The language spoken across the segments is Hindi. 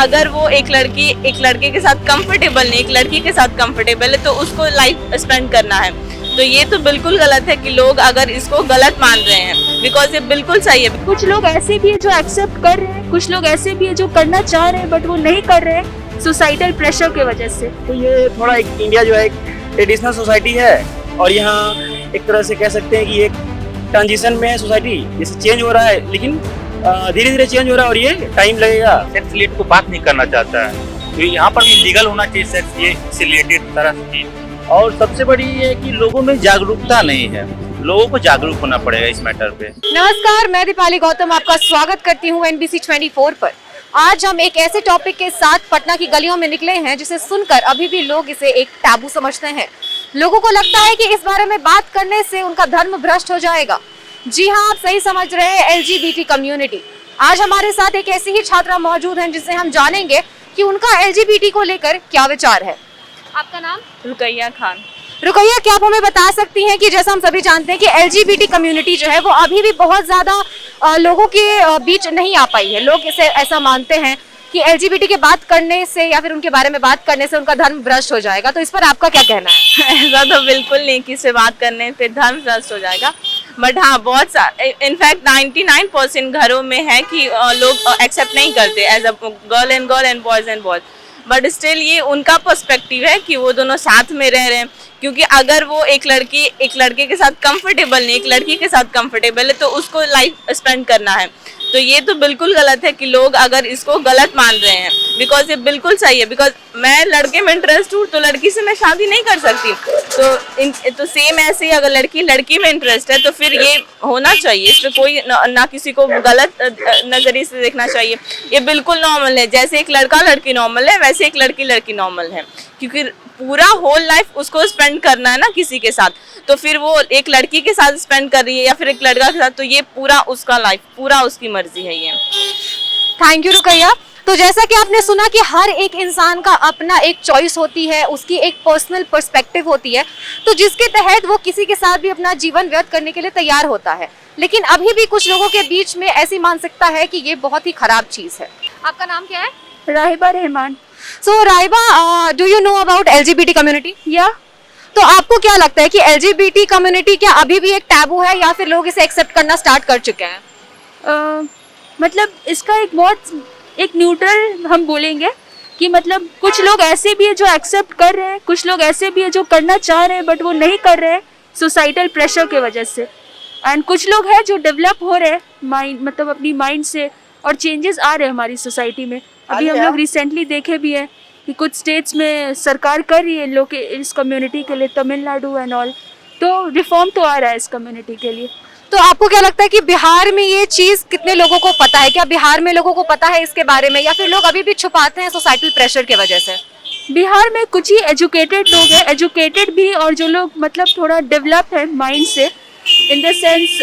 अगर वो एक लड़के के साथ कंफर्टेबल नहीं, एक लड़की के साथ कंफर्टेबल है तो उसको लाइफ स्पेंड करना है। तो ये तो बिल्कुल गलत है कि लोग अगर इसको गलत मान रहे हैं, बिकॉज ये बिल्कुल सही है। कुछ लोग ऐसे भी है जो एक्सेप्ट कर रहे हैं, कुछ लोग ऐसे भी है जो करना चाह रहे हैं बट वो नहीं कर रहे हैं सोसाइटल प्रेशर के वजह से। तो ये थोड़ा एक इंडिया जो है एक ट्रेडिशनल सोसाइटी है और यहाँ एक तरह से कह सकते हैं कि एक ट्रांजिशन में है सोसाइटी, जैसे चेंज हो रहा है लेकिन धीरे धीरे चेंज हो रहा है और ये टाइम लगेगा। सेक्स रिलेटेड को बात नहीं करना चाहता है, तो यहाँ पर भी लीगल होना चाहिए सेक्स ये से रिलेटेड तरह से। और सबसे बड़ी ये है कि लोगों में जागरूकता नहीं है, लोगों को जागरूक होना पड़ेगा इस मैटर पे। नमस्कार, मैं दीपाली गौतम आपका स्वागत करती हूँ NBC 24 पर। आज हम एक ऐसे टॉपिक के साथ पटना की गलियों में निकले हैं जिसे सुनकर अभी भी लोग इसे एक टैबू समझते हैं। लोगों को लगता है कि इस बारे में बात करने से उनका धर्म भ्रष्ट हो जाएगा। जी हाँ, आप सही समझ रहे हैं, LGBT कम्युनिटी। आज हमारे साथ एक ऐसी ही छात्रा मौजूद है जिससे हम जानेंगे कि उनका LGBT को लेकर क्या विचार है। आपका नाम? रुकैया खान। रुकैया, क्या आप हमें बता सकती हैं कि जैसा हम सभी जानते हैं कि LGBT कम्युनिटी जो है वो अभी भी बहुत ज्यादा लोगों के बीच नहीं आ पाई है। लोग इसे ऐसा मानते हैं कि LGBT के बात करने से या फिर उनके बारे में बात करने से उनका धर्म भ्रष्ट हो जाएगा। तो इस पर आपका क्या कहना है? ऐसा तो बिल्कुल नहीं कि इससे बात करने पे धर्म भ्रष्ट हो जाएगा, बट हाँ बहुत इनफैक्ट 99% घरों में है कि लोग एक्सेप्ट नहीं करते as a girl and boys and boys. But still ये उनका पर्सपेक्टिव है कि वो दोनों साथ में रह रहे हैं, क्योंकि अगर वो एक लड़के के साथ कंफर्टेबल नहीं, एक लड़की के साथ कंफर्टेबल है तो उसको लाइफ स्पेंड करना है। तो ये तो बिल्कुल गलत है कि लोग अगर इसको गलत मान रहे हैं, बिकॉज ये बिल्कुल सही है। बिकॉज मैं लड़के में इंटरेस्ट हूँ तो लड़की से मैं शादी नहीं कर सकती, तो सेम ऐसे ही अगर लड़की में इंटरेस्ट है तो फिर ये होना चाहिए। इस पर कोई ना किसी को गलत नजरिए से देखना चाहिए। ये बिल्कुल नॉर्मल है, जैसे एक लड़का लड़की नॉर्मल है वैसे एक लड़की नॉर्मल है, क्योंकि पूरा होल लाइफ उसको स्पेंड करना है ना किसी के साथ। तो फिर वो एक लड़की के साथ स्पेंड कर रही है या फिर एक लड़का के साथ, तो ये पूरा उसका लाइफ, पूरा उसकी मर्जी है ये। Thank you Rukaiya. तो जैसा कि आपने सुना कि हर एक इंसान का अपना एक चॉइस होती है, उसकी एक पर्सनल पर्सपेक्टिव होती है, तो जिसके तहत वो किसी के साथ भी अपना जीवन व्यर्थ करने के लिए तैयार होता है। लेकिन अभी भी कुछ लोगों के बीच में ऐसी मानसिकता है कि ये बहुत ही खराब चीज है। आपका नाम क्या है? Rahiba Rahman. So Rahiba, do you know about LGBT community? या तो आपको क्या लगता है कि LGBT कम्युनिटी क्या अभी भी एक टैबू है या फिर लोग इसे एक्सेप्ट करना स्टार्ट कर चुके हैं? मतलब इसका एक न्यूट्रल हम बोलेंगे कि मतलब कुछ लोग ऐसे भी है जो एक्सेप्ट कर रहे हैं, कुछ लोग ऐसे भी है जो करना चाह रहे हैं बट वो नहीं कर रहे हैं सोसाइटल प्रेशर के वजह से। एंड कुछ लोग हैं जो डेवलप हो रहे हैं माइंड, मतलब अपनी माइंड से, और चेंजेस आ रहे हैं हमारी सोसाइटी में। अभी हम लोग रिसेंटली देखे भी है कि कुछ स्टेट्स में सरकार कर रही है इन लोग के, इस कम्युनिटी के लिए, तमिलनाडु एंड ऑल। तो रिफॉर्म तो आ रहा है इस कम्युनिटी के लिए। तो आपको क्या लगता है कि बिहार में ये चीज कितने लोगों को पता है? क्या बिहार में लोगों को पता है इसके बारे में, या फिर लोग अभी भी छुपाते हैं सोसाइटल प्रेशर की वजह से? बिहार में कुछ ही एजुकेटेड लोग हैं, एजुकेटेड भी, और जो लोग मतलब थोड़ा डेवलप है माइंड से, इन द सेंस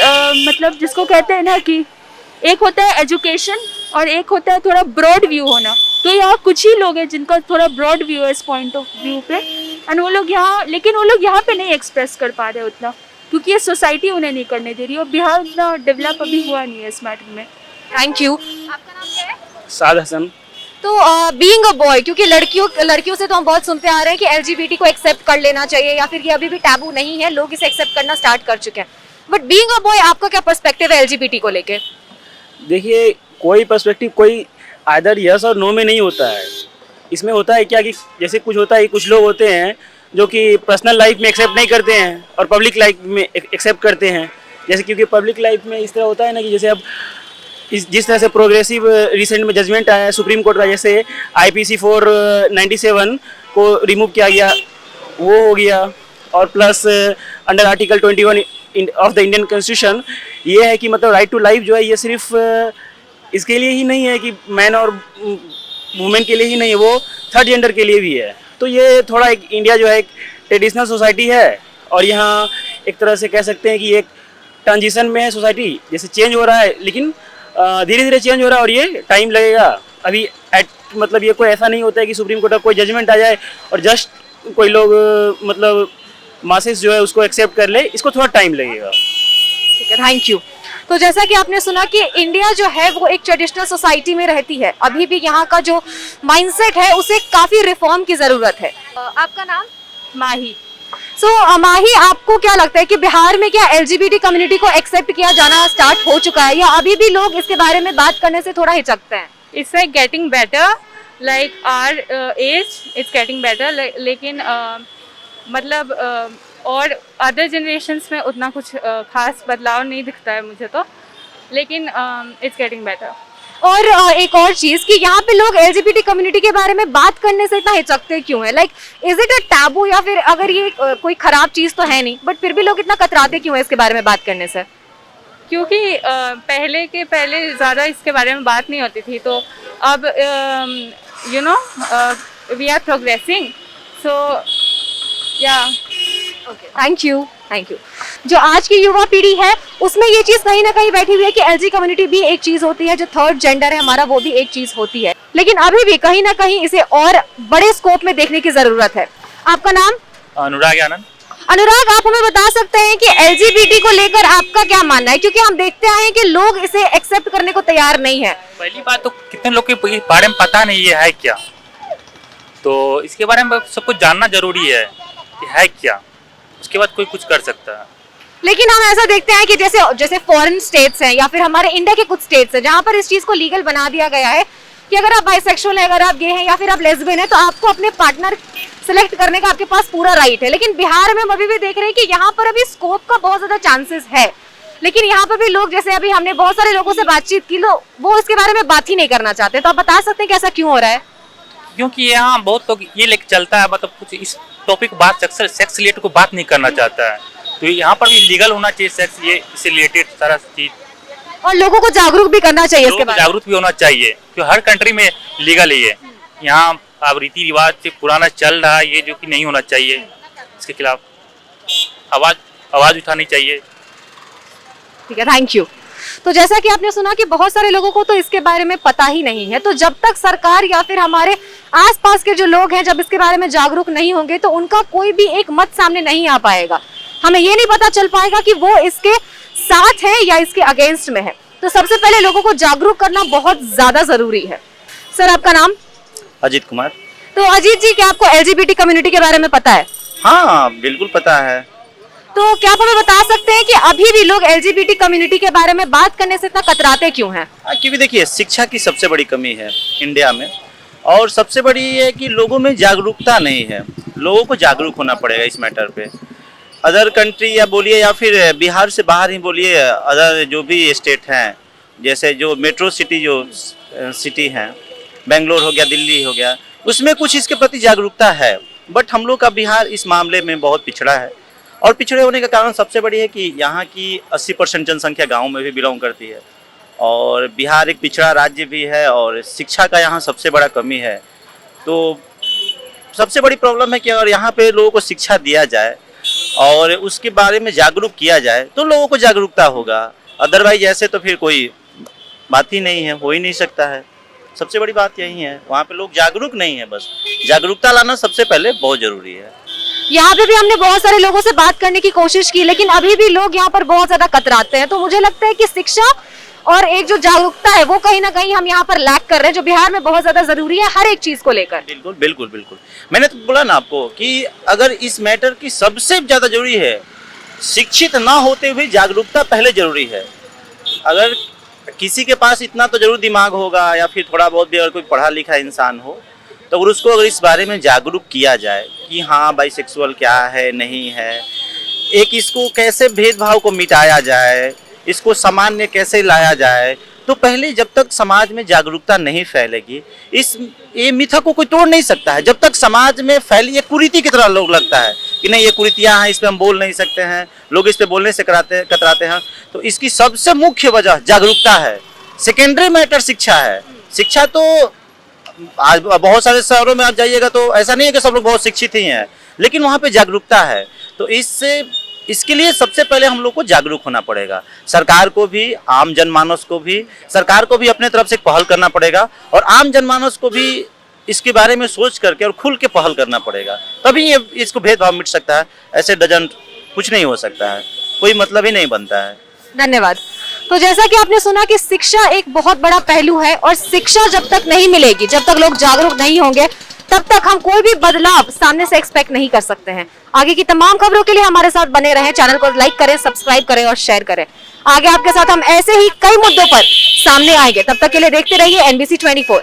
मतलब जिसको कहते हैं ना कि एक होता है एजुकेशन और एक होता है थोड़ा ब्रॉड व्यू होना। तो यहाँ कुछ ही लोग हैं जिनका थोड़ा ब्रॉड व्यू है इस पॉइंट ऑफ व्यू पे, एंड वो लोग यहाँ, लेकिन वो लोग यहाँ पे नहीं एक्सप्रेस कर पा रहे उतना, क्योंकि ये सोसाइटी उन्हें नहीं करने दे रही, और बिहार उतना डेवलप अभी हुआ नहीं है इस मैटर में। Thank you. आपका नाम क्या है? साद हसन। तो बीइंग अ बॉय, क्योंकि लड़कियों से तो हम बहुत सुनते आ रहे हैं कि LGBT को एक्सेप्ट कर लेना चाहिए, या फिर ये अभी भी टैबू नहीं है, लोग इसे एक्सेप्ट करना स्टार्ट कर चुके हैं। बट बीइंग अ बॉय, आपका क्या पर्सपेक्टिव है LGBT को लेके? देखिए, कोई पर्सपेक्टिव कोई आइदर यस और नो में नहीं होता है। इसमें होता है क्या कि जैसे कुछ होता है, कुछ लोग होते हैं जो कि पर्सनल लाइफ में एक्सेप्ट नहीं करते हैं और पब्लिक लाइफ में एक्सेप्ट करते हैं। जैसे क्योंकि पब्लिक लाइफ में इस तरह होता है ना कि जैसे अब जिस तरह से प्रोग्रेसिव रिसेंट में जजमेंट आया है सुप्रीम कोर्ट का, जैसे IPC 497 को रिमूव किया गया, वो हो गया, और plus under article 21 of the Indian constitution ये है कि मतलब राइट टू लाइफ जो है ये सिर्फ इसके लिए ही नहीं है कि मैन और वुमेन के लिए ही नहीं है, वो थर्ड जेंडर के लिए भी है। तो ये थोड़ा एक इंडिया जो है एक ट्रेडिशनल सोसाइटी है और यहाँ एक तरह से कह सकते हैं कि एक ट्रांजिशन में है सोसाइटी, जैसे चेंज हो रहा है लेकिन धीरे धीरे चेंज हो रहा है और ये टाइम लगेगा। अभी मतलब ये कोई ऐसा नहीं होता है कि सुप्रीम कोर्ट का कोई जजमेंट आ जाए और जस्ट कोई लोग मतलब मासेस जो है उसको एक्सेप्ट कर ले, इसको थोड़ा टाइम लगेगा। ठीक है, थैंक यू। तो जैसा कि आपने सुना कि इंडिया जो है वो एक ट्रेडिशनल सोसाइटी में रहती है, अभी भी यहाँ का जो माइंडसेट है उसे काफी रिफॉर्म की जरूरत है। आपका नाम? माही। माही, आपको क्या लगता है कि बिहार में क्या एलजीबीटी कम्युनिटी को एक्सेप्ट किया जाना स्टार्ट हो चुका है, या अभी भी लोग इसके बारे में बात करने से थोड़ा हिचकते हैं? It's like getting better, like our age it's getting better, लेकिन मतलब और अदर जनरेशन्स में उतना कुछ खास बदलाव नहीं दिखता है मुझे तो, लेकिन it's getting better। और एक और चीज कि यहाँ पे लोग एलजीबीटी कम्युनिटी के बारे में बात करने से इतना हिचकते क्यों है? Like is it a taboo, या फिर अगर ये कोई खराब चीज तो है नहीं, बट फिर भी लोग इतना कतराते क्यों है इसके बारे में बात करने से? क्योंकि पहले ज़्यादा इसके बारे में बात नहीं होती थी, तो अब you know we are progressing, so yeah. Thank you. जो आज की युवा पीढ़ी है उसमें ये चीज कहीं ना कहीं बैठी हुई है कि एलजी कम्युनिटी भी एक चीज होती है, जो थर्ड जेंडर है हमारा वो भी एक चीज होती है, लेकिन अभी भी कहीं ना कहीं इसे और बड़े स्कोप में देखने की जरूरत है। आपका नाम? अनुराग आनंद। अनुराग, आप हमें बता सकते हैं कि एलजीबीटी को लेकर आपका क्या मानना है, क्योंकि हम देखते आए हैं कि लोग इसे एक्सेप्ट करने को तैयार नहीं है। पहली बात तो कितने लोग के बारे में पता नहीं ये है क्या, तो इसके बारे में सबको जानना जरूरी है कि है क्या, उसके बाद कोई कुछ कर सकता है। लेकिन हम ऐसा देखते हैं कि जैसे फॉरेन स्टेट्स हैं या फिर हमारे इंडिया के कुछ स्टेट्स हैं जहाँ पर इस चीज को लीगल बना दिया गया है कि अगर आप बाइसेक्सुअल हैं, अगर आप गे हैं या फिर आप लेस्बियन हैं, तो आपको अपने पार्टनर सिलेक्ट करने का आपके पास पूरा राइट है। लेकिन बिहार में हम अभी भी देख रहे हैं कि यहाँ पर अभी स्कोप का बहुत ज्यादा चांसेस है, लेकिन यहाँ पर भी लोग, जैसे अभी हमने बहुत सारे लोगों से बातचीत की, वो इसके बारे में बात ही नहीं करना चाहते। तो आप बता सकते हैं कि ऐसा क्यों हो रहा है? क्योंकि यहाँ बहुत लोग ये लेके चलता है, मतलब कुछ इस टॉपिक बात सेक्स रिलेटेड को बात नहीं करना चाहता है, तो यहाँ पर भी लीगल होना चाहिए सेक्स, ये इससे रिलेटेड सारा चीज, और लोगों को जागरूक भी करना चाहिए इसके बारे में। जागरूक भी होना चाहिए, क्योंकि हर कंट्री में लीगल है ये। यहाँ अब रीति रिवाज से पुराना चल रहा है ये, जो कि नहीं होना चाहिए, इसके खिलाफ आवाज उठानी चाहिए। ठीक है, थैंक यू। तो जैसा कि आपने सुना कि बहुत सारे लोगों को तो इसके बारे में पता ही नहीं है, तो जब तक सरकार या फिर हमारे आसपास के जो लोग हैं जब इसके बारे में जागरूक नहीं होंगे तो उनका कोई भी एक मत सामने नहीं आ पाएगा। हमें ये नहीं पता चल पाएगा कि वो इसके साथ है या इसके अगेंस्ट में है। तो सबसे पहले लोगों को जागरूक करना बहुत ज्यादा जरूरी है। सर, आपका नाम? अजीत कुमार। तो अजीत जी, क्या आपको एलजीबीटी कम्युनिटी के बारे में पता है? हाँ, बिल्कुल पता है। तो क्या आप हमें बता सकते हैं कि अभी भी लोग एलजीबीटी कम्युनिटी के बारे में बात करने से इतना कतराते क्यों हैं? क्योंकि देखिए, शिक्षा की सबसे बड़ी कमी है इंडिया में, और सबसे बड़ी ये है कि लोगों में जागरूकता नहीं है। लोगों को जागरूक होना पड़ेगा इस मैटर पे। अदर कंट्री या बोलिए या फिर बिहार से बाहर ही बोलिए, अदर जो भी स्टेट हैं, जैसे जो मेट्रो सिटी जो सिटी हैं, बेंगलोर हो गया, दिल्ली हो गया, उसमें कुछ इसके प्रति जागरूकता है। बट हम लोग का बिहार इस मामले में बहुत पिछड़ा है, और पिछड़े होने का कारण सबसे बड़ी है कि यहाँ की 80% जनसंख्या गाँव में भी बिलोंग करती है, और बिहार एक पिछड़ा राज्य भी है, और शिक्षा का यहाँ सबसे बड़ा कमी है। तो सबसे बड़ी प्रॉब्लम है कि अगर यहाँ पे लोगों को शिक्षा दिया जाए और उसके बारे में जागरूक किया जाए तो लोगों को जागरूकता होगा। अदरवाइज ऐसे तो फिर कोई बात ही नहीं है, हो ही नहीं सकता है। सबसे बड़ी बात यही है, वहाँ पे लोग जागरूक नहीं है। बस जागरूकता लाना सबसे पहले बहुत जरूरी है। यहाँ पे भी हमने बहुत सारे लोगों से बात करने की कोशिश की, लेकिन अभी भी लोग यहाँ पर बहुत ज्यादा कतराते हैं। तो मुझे लगता है कि शिक्षा और एक जो जागरूकता है वो कहीं ना कहीं हम यहाँ पर लैक कर रहे हैं, जो बिहार में बहुत ज्यादा जरूरी है हर एक चीज को लेकर। बिल्कुल बिल्कुल बिल्कुल, मैंने तो बोला ना आपको कि अगर इस मैटर की सबसे ज्यादा जरूरी है, शिक्षित ना होते हुए जागरूकता पहले जरूरी है। अगर किसी के पास इतना तो जरूर दिमाग होगा या फिर थोड़ा बहुत भी अगर कोई पढ़ा लिखा इंसान हो, तो अगर उसको अगर इस बारे में जागरूक किया जाए कि हाँ बाइसेक्सुअल क्या है नहीं है, एक इसको कैसे भेदभाव को मिटाया जाए, इसको सामान्य कैसे लाया जाए, तो पहले जब तक समाज में जागरूकता नहीं फैलेगी, ये मिथक को कोई तोड़ नहीं सकता है। जब तक समाज में फैली एक कुरीति की तरह लोग लगता है कि नहीं ये कुरीतियाँ हैं, इस पे हम बोल नहीं सकते हैं, लोग इस पे बोलने से कतराते हैं, तो इसकी सबसे मुख्य वजह जागरूकता है। सेकेंडरी मैटर शिक्षा है। शिक्षा तो आज बहुत सारे शहरों में आप जाइएगा तो ऐसा नहीं है कि सब लोग बहुत शिक्षित ही हैं, लेकिन वहाँ पे जागरूकता है। तो इसके लिए सबसे पहले हम लोग को जागरूक होना पड़ेगा। सरकार को भी, आम जनमानस को भी, सरकार को भी अपने तरफ से पहल करना पड़ेगा, और आम जनमानस को भी इसके बारे में सोच करके और खुल के पहल करना पड़ेगा, तभी ये इसको भेदभाव मिट सकता है। ऐसे कुछ नहीं हो सकता है, कोई मतलब ही नहीं बनता है। धन्यवाद। तो जैसा कि आपने सुना कि शिक्षा एक बहुत बड़ा पहलू है और शिक्षा जब तक नहीं मिलेगी, जब तक लोग जागरूक नहीं होंगे, तब तक हम कोई भी बदलाव सामने से एक्सपेक्ट नहीं कर सकते हैं। आगे की तमाम खबरों के लिए हमारे साथ बने रहें, चैनल को लाइक करें, सब्सक्राइब करें और शेयर करें। आगे आपके साथ हम ऐसे ही कई मुद्दों पर सामने आएंगे। तब तक के लिए देखते रहिए NBC 24।